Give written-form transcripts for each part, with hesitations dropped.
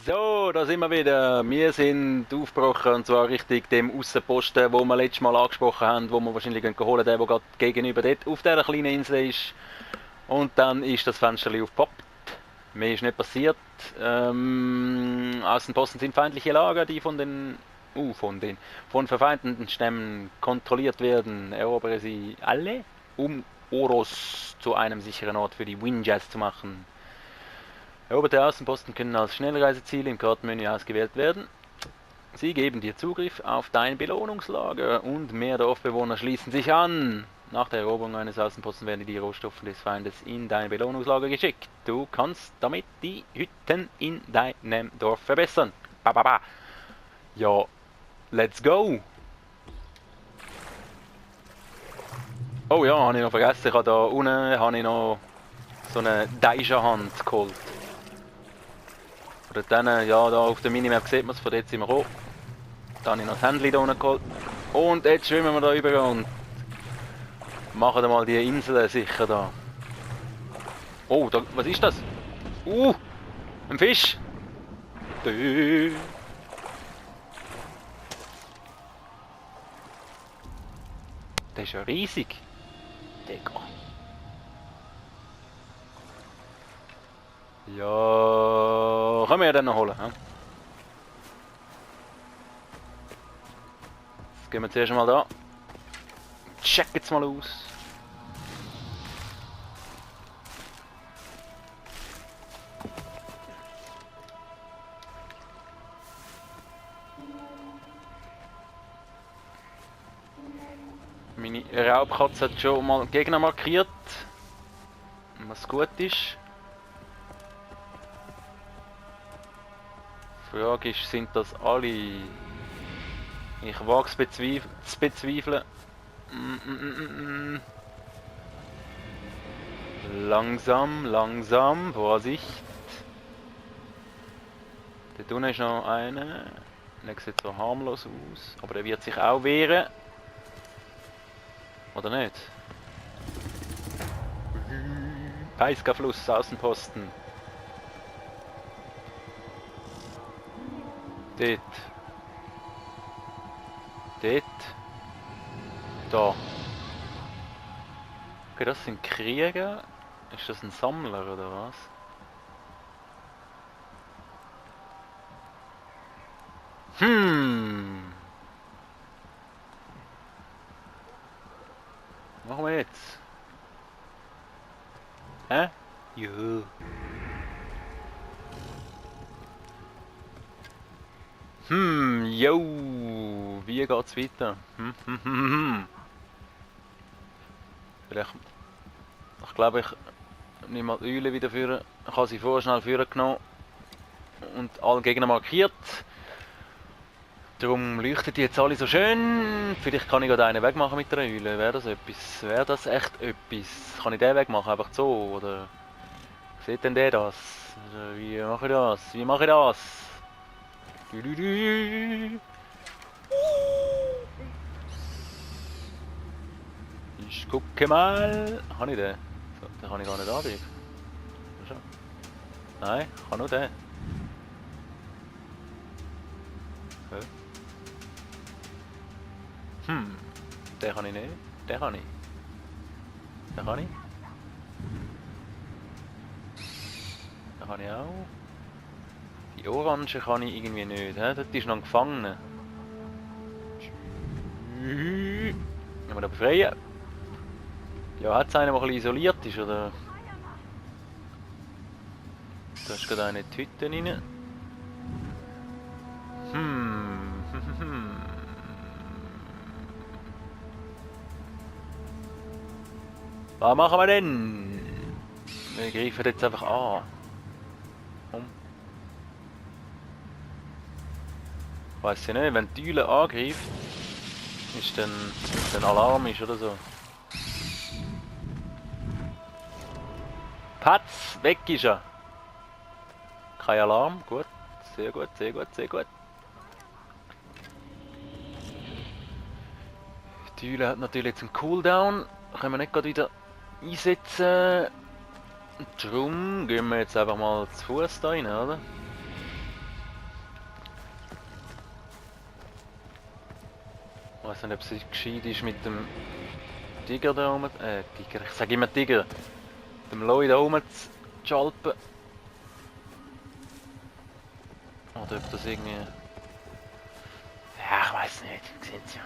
So, da sind wir wieder. Wir sind aufgebrochen und zwar richtig dem Aussenposten, wo wir letztes Mal angesprochen haben, wo wir wahrscheinlich holen, der gerade gegenüber dort auf dieser kleinen Insel ist. Und dann ist das Fenster aufgepoppt. Mehr ist nicht passiert. Außenposten sind feindliche Lager, die von verfeindeten Stämmen kontrolliert werden. Erobere sie alle, um Oros zu einem sicheren Ort für die Windjazz zu machen. Eroberte Außenposten können als Schnellreiseziel im Kartenmenü ausgewählt werden. Sie geben dir Zugriff auf dein Belohnungslager und mehr Dorfbewohner schließen sich an. Nach der Eroberung eines Außenposten werden die Rohstoffe des Feindes in dein Belohnungslager geschickt. Du kannst damit die Hütten in deinem Dorf verbessern. Ba, ba, ba. Ja, let's go! Oh ja, habe ich noch vergessen, ich habe da unten noch so eine Daisha-Hand geholt. Oder dann, ja, da auf der Minimap sieht man es, von dort sind wir gekommen. Dann habe ich noch das Handy da unten geholt. Und jetzt schwimmen wir da rüber und machen mal die Inseln sicher da. Oh, da, was ist das? Ein Fisch! Der ist ja riesig. Digga. Ja, können wir ja dann noch holen. He? Jetzt gehen wir zuerst mal da. Check jetzt mal aus. Meine Raubkatze hat schon mal Gegner markiert. Was gut ist. Die Frage ist, sind das alle? Ich wage es zu bezweifeln. Langsam, langsam, Vorsicht. Dort unten ist noch einer. Der sieht so harmlos aus, aber der wird sich auch wehren. Oder nicht? Peiska-Fluss, Außenposten. Dort. Dort. Da. Okay, das sind Krieger. Ist das ein Sammler oder was? Was machen wir jetzt? Hä? Juhu. Yo, wie geht's weiter? Vielleicht, ich glaube, ich nehme mal die Eule wieder führen. Ich habe sie vorher schnell führen genommen und alle Gegner markiert. Darum leuchtet die jetzt alle so schön. Vielleicht kann ich gerade einen wegmachen mit der Eule. Wäre das etwas? Wäre das echt etwas? Kann ich den wegmachen, einfach so? Oder sieht denn der das? Oder wie mache ich das? Wie mache ich das? Ich gucke mal. Habe ich den? So, den kann ich gar nicht angreifen. Nein, ich kann nur den. Okay. Den kann ich nicht. Den kann ich. Den kann ich. Den kann ich auch. Die Orange kann ich irgendwie nicht. He? Dort ist noch ein Gefangener. Können wir da befreien? Ja, hat es einen, der ein bisschen isoliert ist, oder? Da ist gerade eine in die Hütte rein. Was machen wir denn? Wir greifen jetzt einfach an. Weiß ich nicht, wenn die Eule angreift, ist dann Alarm ist oder so. Patz, weg ist er. Kein Alarm, gut. Sehr gut, sehr gut, sehr gut. Die Eule hat natürlich jetzt einen Cooldown. Können wir nicht gerade wieder einsetzen. Darum gehen wir jetzt einfach mal zu Fuß da rein, oder? weiß nicht, ob es gescheit ist mit dem Tiger da oben. Tiger, ich sage immer Tiger. Dem Loi da oben zu schalpen. Oder ob das irgendwie. Ja, ich weiß nicht. Seht's ja.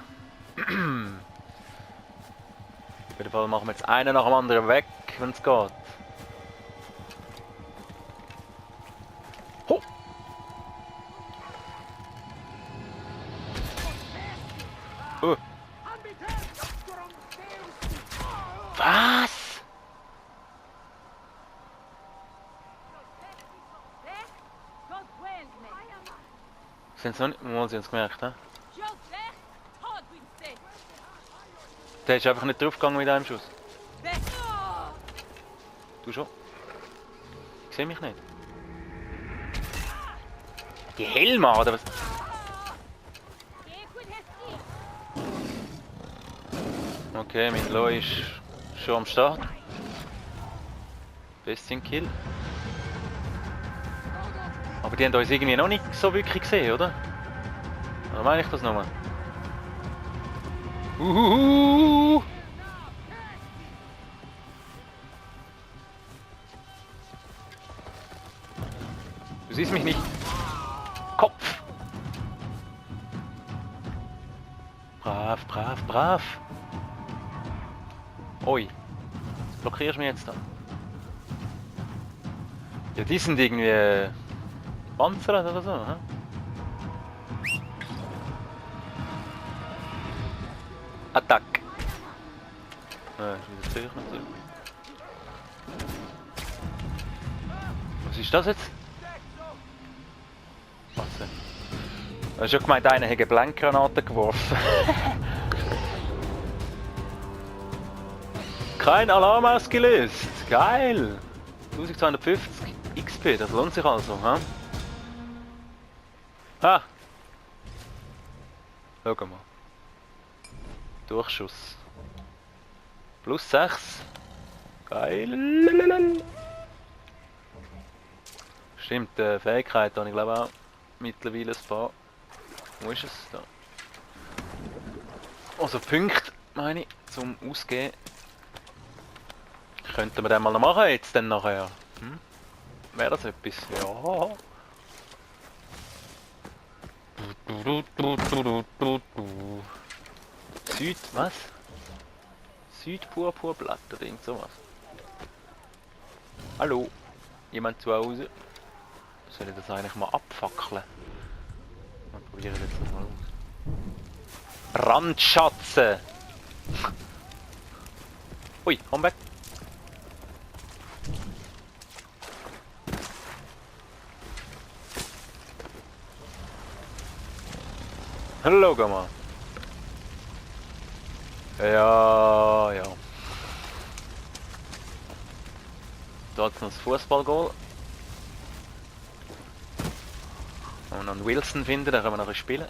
Auf jeden Fall machen wir jetzt einen nach dem anderen weg, wenn es geht. Ho! Was? Sind sie noch nicht mal, sie haben es gemerkt, ne? Der ist einfach nicht draufgegangen mit einem Schuss. Du schon? Ich sehe mich nicht. Die Helme, oder was? Okay, mein Loi ist schon am Start. Bisschen Kill. Aber die haben uns irgendwie noch nicht so wirklich gesehen, oder? Oder meine ich das nochmal? Uhuhu. Du siehst mich nicht. Kopf! Brav, brav, brav. Ui. Blockierst du mich jetzt da? Ja, die sind irgendwie Panzer oder so, hä? Attack! Ist wieder sicher natürlich. Was ist das jetzt? Was denn? Du hast schon gemeint, einer hätte Blankgranaten geworfen. Kein Alarm ausgelöst! Geil! 1250 XP, das lohnt sich also, hä? Ah! Schau mal. Durchschuss. Plus 6. Geil! Stimmt, Fähigkeit habe ich glaube auch mittlerweile ein paar. Wo ist es? Da. Also Punkte, meine ich, zum Ausgehen. Könnten wir den mal noch machen jetzt dann nachher? Hm? Wäre das etwas? Ja. Süd, was? Südpurpurblatt oder irgend sowas. Hallo? Jemand zu Hause? Soll ich das eigentlich mal abfackeln? Wir probieren jetzt das mal aus. Brandschatzen! Ui, komm weg! Hallo, mal. Ja, ja. Da hat es noch das Fußballgoal. Und noch einen Wilson finden, dann können wir nachher spielen.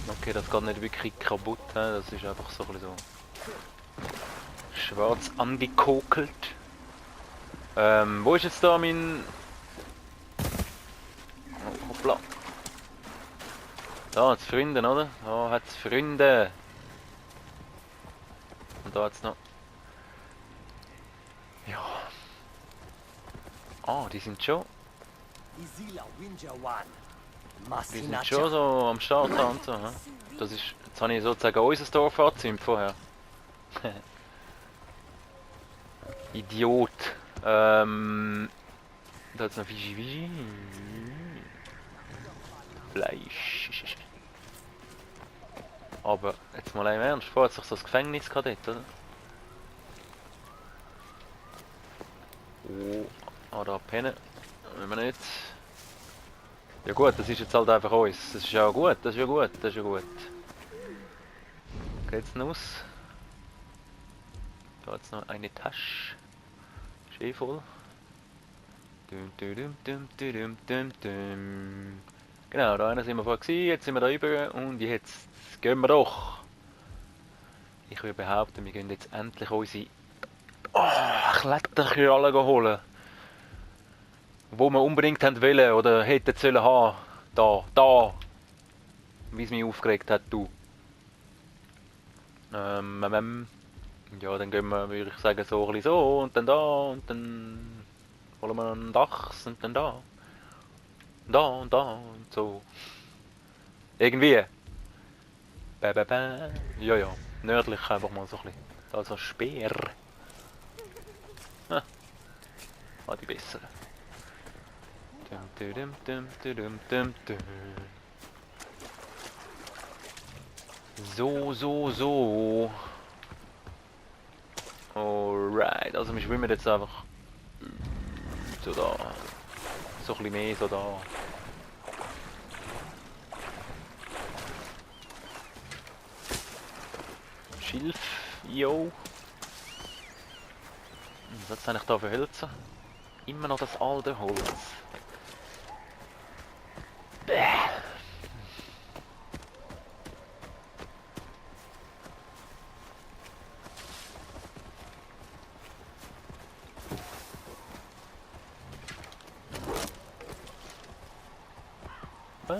Okay, das geht nicht wirklich kaputt, das ist einfach so ein bisschen so schwarz angekokelt. Wo ist jetzt da mein... Oh, hoppla. Da hat es Freunde, oder? Da hat es Freunde. Und da hat es noch... Ja. Ah, die sind schon... Die sind schon so am Start und so. Das ist... Jetzt habe ich sozusagen unser Dorf angezündet vorher. Idiot. Da hat es noch Vigi. Fleisch. Aber jetzt mal im Ernst, vorher hat sich so das Gefängnis gehabt dort, oder? Oh, da pennen. Wenn wir nicht. Ja gut, das ist jetzt halt einfach uns. Das ist ja gut, das ist ja gut, das ist ja gut. Geht's noch aus? Da hat es noch eine Tasche. Schön voll. Genau, da sind wir vorher gewesen, jetzt sind wir da rüber und jetzt gehen wir doch. Ich würde behaupten, wir gehen jetzt endlich unsere Kletterkralle holen. wo wir unbedingt haben wollen oder hätten sollen haben. Da. Wie es mich aufgeregt hat, du. Ja, dann gehen wir, würde ich sagen, so ein bisschen so und dann da und dann holen wir einen Dachs und dann da. Da und da und so. Irgendwie. Ja, ja. Nördlich einfach mal so ein bisschen. Also Speer. Ah, die besseren. So. Alright, also wir schwimmen jetzt einfach so da. So ein bisschen mehr so da. Schilf, yo. Was hat's eigentlich da für Hölzer? Immer noch das alte Holz. Bäh. Was?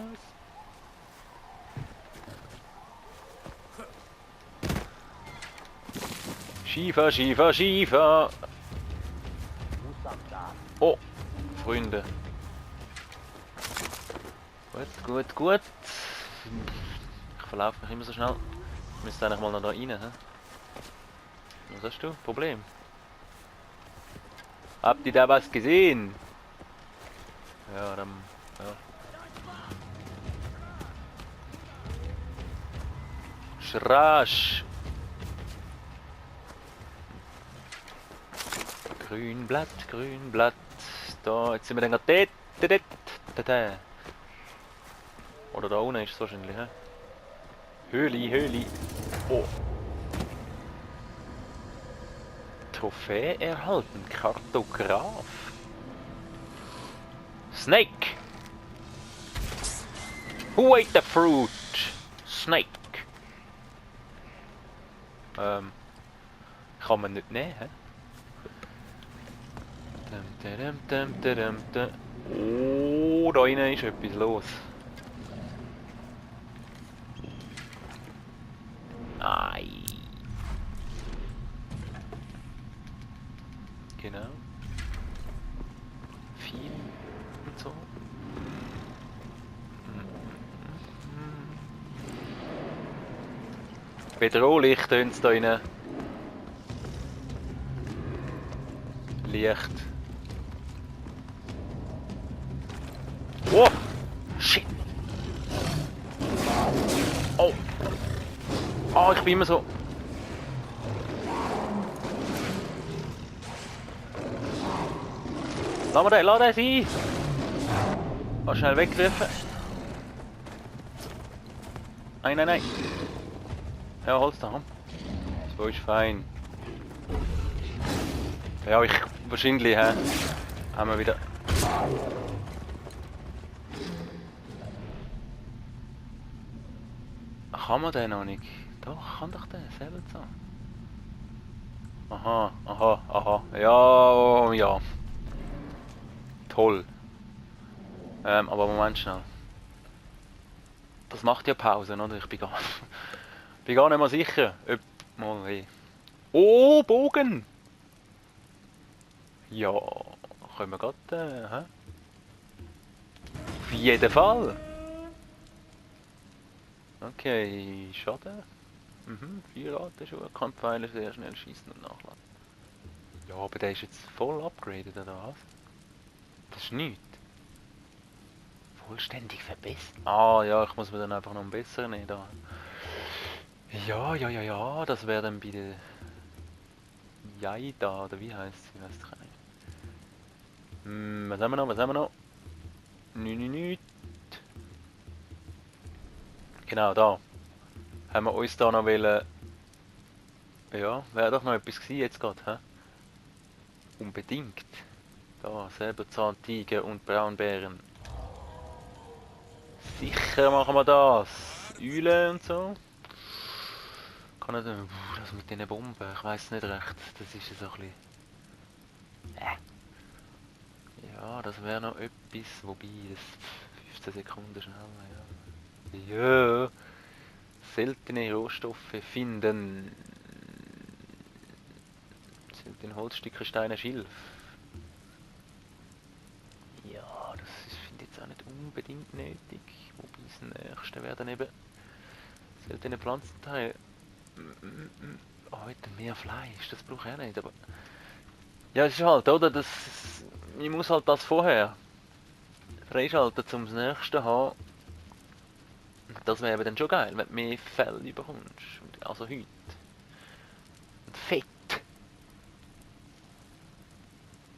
Schiefer. Oh, Freunde. Gut. Ich verlaufe mich immer so schnell. Ich müsste eigentlich mal noch da rein. He? Was hast du? Problem? Habt ihr da was gesehen? Ja, dann... Ja. Schrasch. Grünblatt. Da, jetzt sind wir dann gerade dort. Oder da unten ist es wahrscheinlich, hä? Höhli. Oh. Trophäe erhalten. Kartograf. Snake. Who ate the fruit? Snake. Kann man nicht nehmen, hä? Oh, da innen ist etwas los. Ai. Genau. Viel und so. Bedrohlich tönt es da rein. Licht. Oh! Shit! Oh! Oh, ich bin immer so... Lass den sein! Oh, schnell wegwerfen. Nein. Ja, Holz da. So ist fein. Ja, wahrscheinlich, hä? Haben wir wieder... Kann man den noch nicht? Doch, kann doch der selber so. Aha. Ja. Toll. Aber Moment schnell. Das macht ja Pause, oder? Ich bin gar nicht mal sicher. Ob mal hey. Oh, Bogen! Ja, können wir gerade, hä? Auf jeden Fall! Okay, Schaden. 4 Ratenschuhe, kann Pfeile sehr schnell schießen und nachladen. Ja, aber der ist jetzt voll upgraded, oder was? Das ist nichts. Vollständig verbessert. Ah ja, ich muss mir dann einfach noch einen besseren nehmen. Da. Ja, das wäre dann bei der Jaida, oder wie heißt sie? Weiß ich nicht. Was haben wir noch? Nichts. Genau, da. Haben wir uns da noch wollen... Ja, wäre doch noch etwas gewesen jetzt gerade, hä? Unbedingt. Da, Säbelzahntiger und Braunbären. Sicher machen wir das. Eule und so. Kann nicht... Das mit diesen Bomben, ich weiß nicht recht. Das ist so ein bisschen... Ja, das wäre noch etwas, wobei das 15 Sekunden schneller, ja. Ja, seltene Rohstoffe finden. Seltene Holzstücke, Steine, Schilf. Ja, das finde ich jetzt auch nicht unbedingt nötig. Wobei das nächste wäre dann eben seltene Pflanzenteile. Heute mehr Fleisch, das brauche ich auch nicht, aber... Ja, es ist halt, oder? Ich muss halt das vorher freischalten, um das nächste zu haben. Das wäre dann schon geil, wenn du mehr Fell bekommst. Also heute. Und Fett.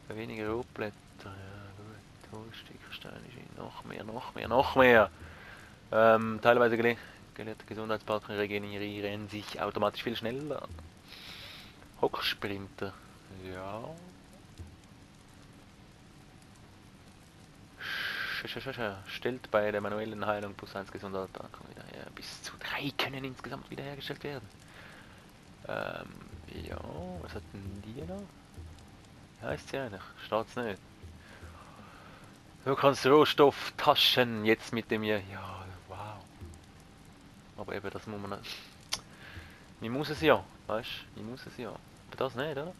Weniger Rohblätter. Ja, gut. Holzstücksteine. Noch mehr. Teilweise gelehrte Gesundheitspartner regenerieren sich automatisch viel schneller. Hocksprinter. Ja. Stellt bei der manuellen Heilung plus 1 Gesundheit wieder her. Bis zu 3 können insgesamt wiederhergestellt werden. Ja, was hat denn die noch? Wie heißt sie eigentlich? Steht's nicht. Du kannst Rohstofftaschen jetzt mit dem hier. Ja, wow. Aber eben, das muss man nicht. Ich muss es ja, weißt du? Ich muss es ja. Aber das nicht, oder?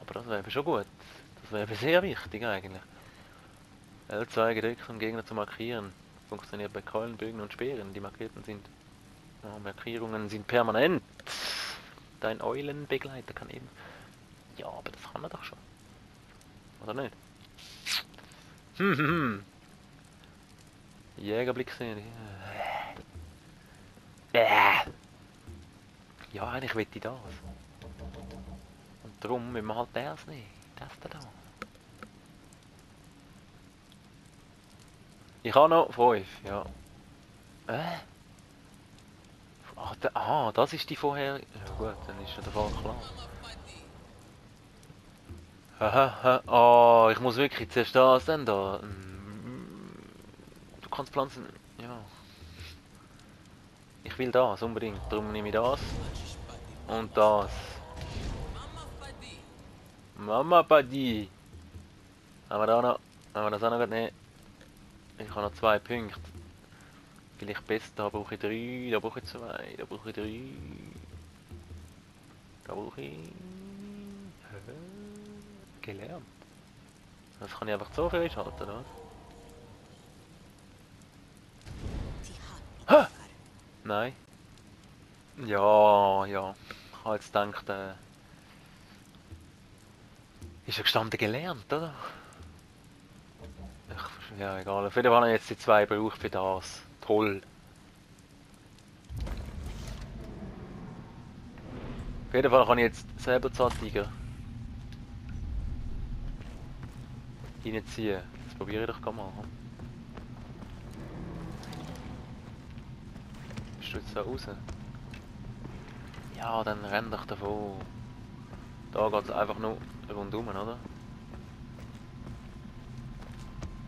Aber das wäre schon gut. Das wäre sehr wichtig eigentlich. L2 gedrückt, um Gegner zu markieren. Funktioniert bei Keulen, Bögen und Speeren. Die Markierten sind... Ja, Markierungen sind permanent. Dein Eulenbegleiter kann eben... Ja, aber das kann er doch schon. Oder nicht? Jägerblick sehen. Ja, eigentlich will ich das. Und darum müssen wir halt das nehmen. Das da. Ich habe noch 5, ja. Das ist die vorher. Ja gut, dann ist ja der Fall klar. Haha, oh, ich muss wirklich zuerst das dann da. Du kannst Pflanzen. Ja. Ich will das unbedingt. Darum nehme ich das. Und das. Mama Paddy. Haben wir da noch. Haben wir das auch noch nicht? Ich habe noch 2 Punkte. Vielleicht besser, da brauche ich 3, da brauche ich 2, da brauche ich 3. Da brauche ich... Gelernt. Das kann ich einfach so freischalten, oder? Hä? Nein. Ja, ja. Ich habe jetzt gedacht, ist ja gestanden gelernt, oder? Ja, egal. Auf jeden Fall habe ich jetzt die 2 gebraucht für das. Toll. Auf jeden Fall kann ich jetzt Säbelzahntiger reinziehen. Das probiere ich doch mal. Bist du jetzt da raus? Ja, dann renn doch davon. Da geht es einfach nur rundum, oder?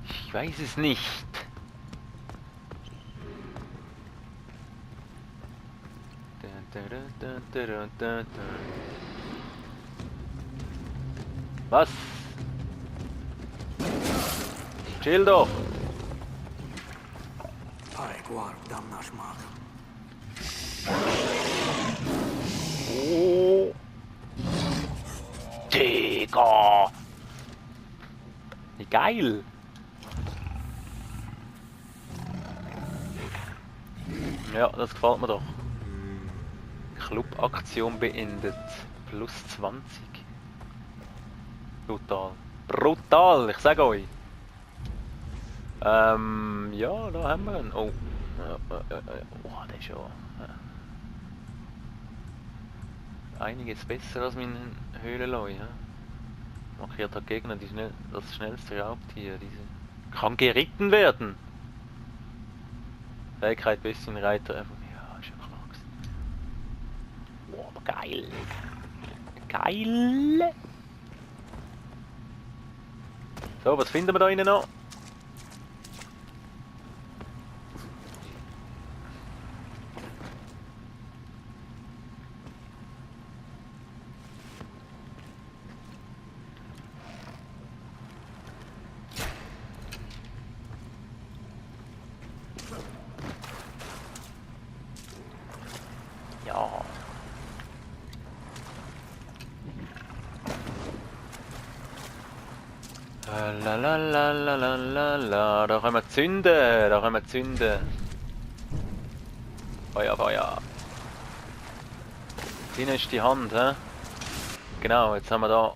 Ich weiß es nicht. Was? Chill doch! Oh! Digga! Wie geil! Ja, das gefällt mir doch. Clubaktion beendet. Plus 20. Brutal. Brutal, ich sag euch. Ja, da haben wir ihn. Oh. Oh, der ist ja einiges besser als mein Höhlenleu. Ja? Markiert der Gegner das schnellste Raubtier. Kann geritten werden. Fähigkeit bisschen Reiter. Ja, ist ja klar gewesen. Oh, aber geil. Geil. So, was finden wir da innen noch? Lalalalalalala, da können wir zünden, da können wir zünden. Feuer, Feuer. Hinten ist die Hand, hä? Genau, jetzt haben wir da...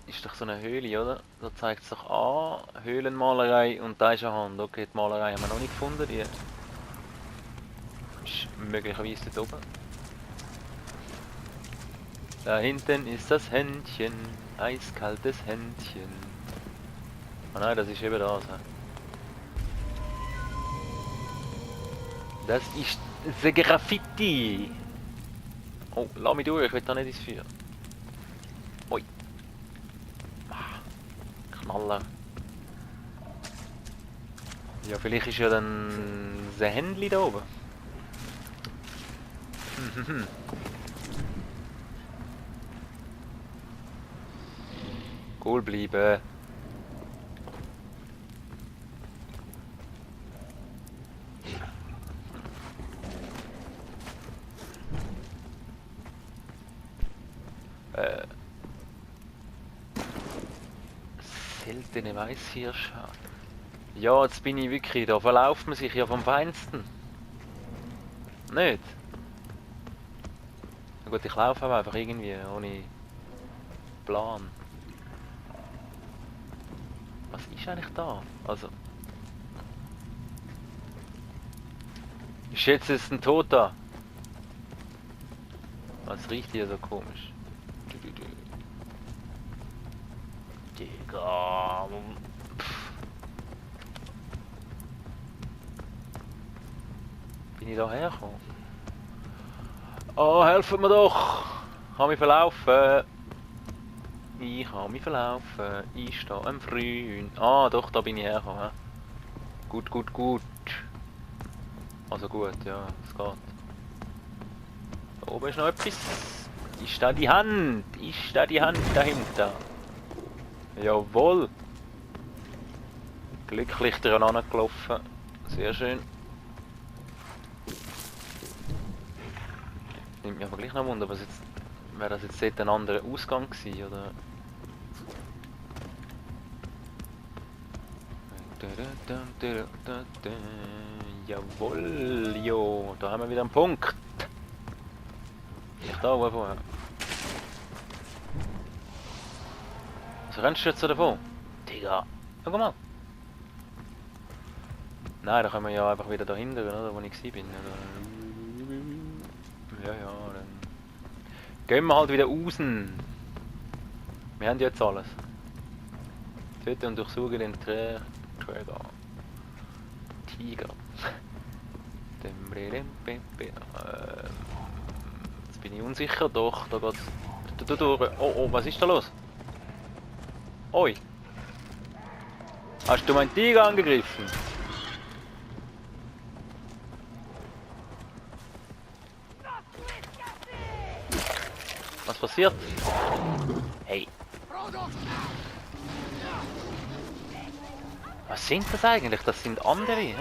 Ist doch so eine Höhle, oder? Da zeigt es doch an, Höhlenmalerei und da ist eine Hand. Okay, die Malerei haben wir noch nicht gefunden, die ist möglicherweise dort oben. Da hinten ist das Händchen, eiskaltes Händchen. Ah nein, das ist eben das. Das ist the Graffiti. Oh, lass mich durch, ich will da nicht ins Feuer. Ui. Knaller. Ja, vielleicht ist ja dann das Händchen da oben. Cool bleiben. Seltene Weißhirsche. Ja, jetzt bin ich wirklich, da verlauft man sich ja vom Feinsten. Nicht? Na gut, ich laufe aber einfach irgendwie, ohne Plan. Was ist eigentlich da? Also... Ist jetzt ein Toter? Was riecht hier so komisch? Digga. Bin ich da hergekommen? Oh, helfen mir doch! Ich habe mich verlaufen. Ich habe mich verlaufen. Ich stehe am Frühen. Ah, doch, da bin ich hergekommen. Gut, gut, gut. Also gut, ja, es geht. Da oben ist noch etwas. Ist da die Hand? Ist da die Hand dahinter? Jawohl. Glücklich dran angelaufen. Sehr schön. Nimmt mich aber gleich noch Wunder, was jetzt... Wäre das jetzt dort ein anderer Ausgang gewesen, oder? Jawohl, jo, da haben wir wieder einen Punkt. Ich da oben vorher. Was rennst du jetzt so davon? Digga, schau mal. Nein, da können wir ja einfach wieder dahinter, oder? Wo ich bin. Ja, ja, dann... Gehen wir halt wieder raus. Wir haben jetzt alles. Töten und durchsuchen den Träger. Tiger. Jetzt bin ich unsicher, doch, da geht's. Oh, oh, was ist da los? Oi. Hast du meinen Tiger angegriffen? Was passiert? Hey. Was sind das eigentlich? Das sind andere, hä?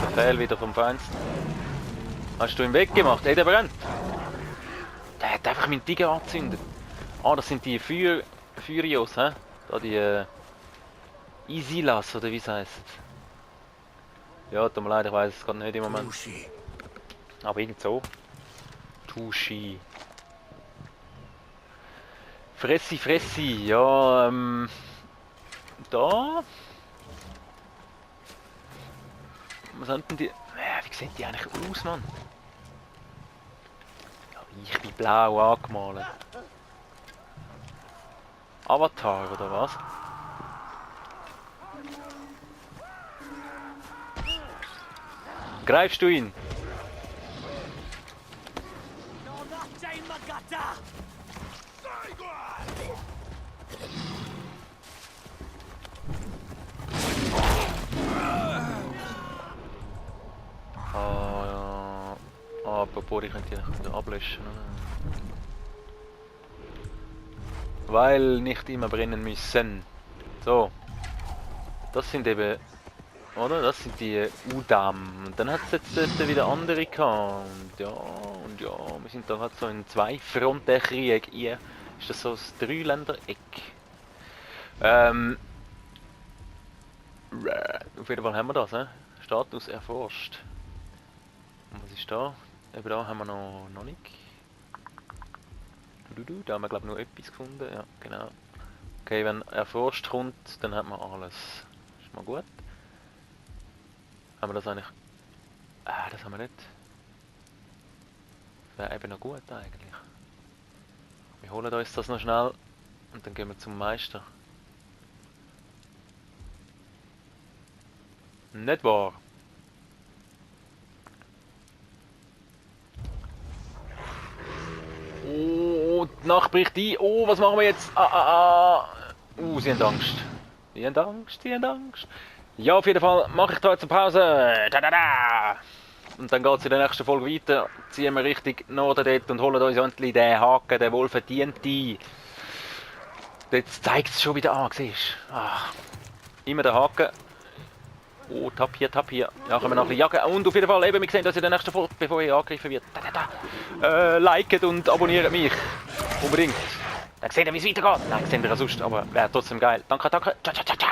Befehl wieder vom Feinsten. Hast du ihn weggemacht? Ey, der brennt! Der hat einfach meinen Tiger angezündet. Ah, das sind die Furios, hä? Da die Isilas, oder wie es heisst. Ja, tut mir leid, ich weiß es gerade nicht im Moment. Aber irgend so. Tushi. Fressi, Fressi, ja, da. Was sind denn die? Wie sehen die eigentlich aus, Mann? Ja, ich bin blau angemalt. Avatar, oder was? Greifst du ihn? Apropos, ich könnte die wieder ablöschen. Weil nicht immer brennen müssen. So. Das sind eben... Oder? Das sind die Udam. Und dann hat es jetzt dort wieder andere gehabt. Und ja, wir sind da halt so in zwei Frontenkrieg. Hier ist das so ein Dreiländereck. Ähm, auf jeden Fall haben wir das, Status erforscht. Und was ist da? Eben da haben wir noch nicht. Da haben wir glaube ich noch etwas gefunden, ja genau. Okay, wenn erforscht kommt, dann hat man alles. Ist mal gut. Haben wir das eigentlich... Ah, das haben wir nicht. Das wäre eben noch gut eigentlich. Wir holen uns das noch schnell und dann gehen wir zum Meister. Nicht wahr? Oh, die Nacht bricht ein. Oh, was machen wir jetzt? Sie haben Angst. Sie haben Angst, sie haben Angst. Ja, auf jeden Fall mache ich da jetzt eine Pause. Da, da, da. Und dann geht es in der nächsten Folge weiter. Ziehen wir Richtung Norden dort und holen uns endlich den Haken, den wohl verdienten. Jetzt zeigt es schon wieder an, siehst du? Immer der Haken. Oh, Tab hier. Ja, können wir noch ein bisschen jagen. Und auf jeden Fall, eben, wir sehen das in der nächsten Folge, bevor ihr angegriffen wird. Liket und abonniert mich. Unbedingt. Dann seht ihr, wie es weitergeht. Nein, seht ihr ja sonst, aber wäre trotzdem geil. Danke. Ciao.